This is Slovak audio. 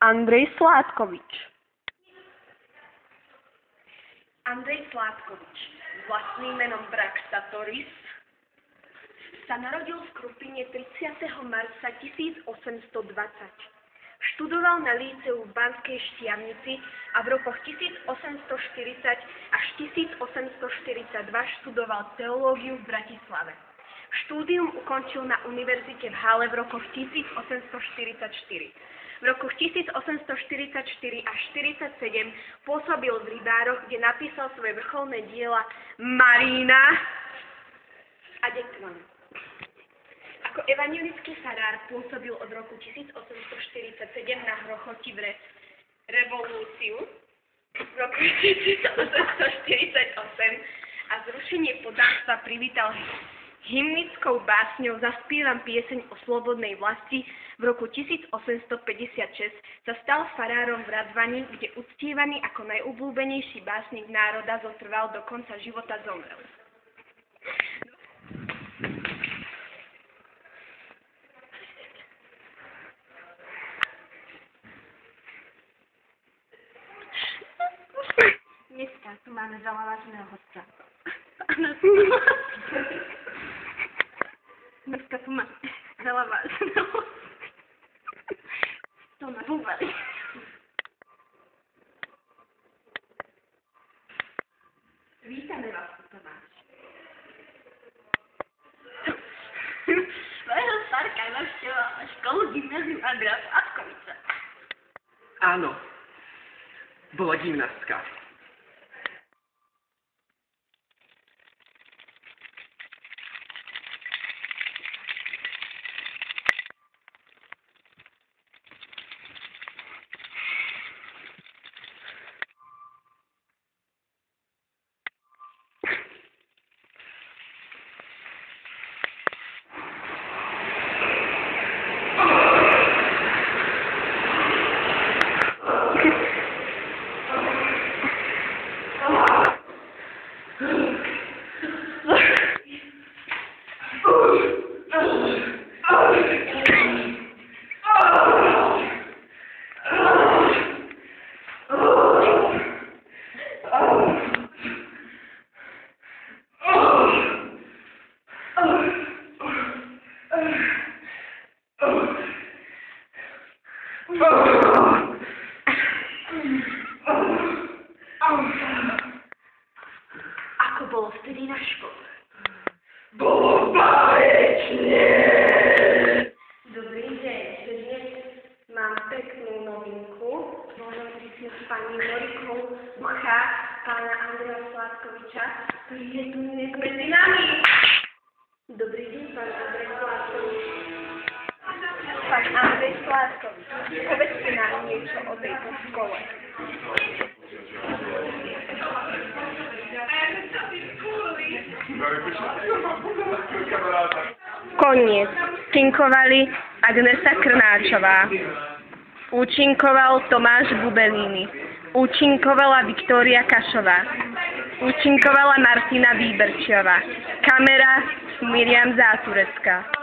Andrej Sládkovič. Andrej Sládkovič, vlastným menom Braxatoris, sa narodil v Krupine 30. marca 1820. Študoval na líceu v Banskej Štiavnici a v rokoch 1840 až 1842 študoval teológiu v Bratislave. Štúdium ukončil na univerzite v Halle v rokoch 1844. V rokoch 1844 až 47 pôsobil v Rybároch, kde napísal svoje vrcholné diela Marína a Dekvan. Ako evanjelický farár pôsobil od roku 1847 na Hrochoti v revolúciu v roku 1848 a zrušenie poddanstva privítal hymnickou básňou Zaspievam pieseň o slobodnej vlasti. V roku 1856 sa stal farárom v Radvani, kde uctievaný ako najobľúbenejší básnik národa zotrval do konca života zomrel. Dneska tu máme veľa vážneho hostia. Dneska tu máme veľa vážneho hostia. To ma búbali. Vítame vás, Tomáš. Svojho starka navštevovala školu gymnázium Andreja Sládkoviča. Áno, bola gymnastka. Ako bolo vtedy na škole? Bolo báječne! Dobrý deň, dnes mám peknú novinku. Môžem prísť s pani Morikou Mcha, pána Andreja Sládkoviča, ktorý je tu dnes medzi nami. Dobrý deň, pán Andrej Sládkovič. Pán Andrej Sládkovič, povedzte nám niečo o tejto škole. Koniec. Tinkovali Agnesa Krnáčová. Účinkoval Tomáš Bubelíny. Účinkovala Viktória Kašová. Účinkovala Martina Výberčiová. Kamera Miriam Záturecká.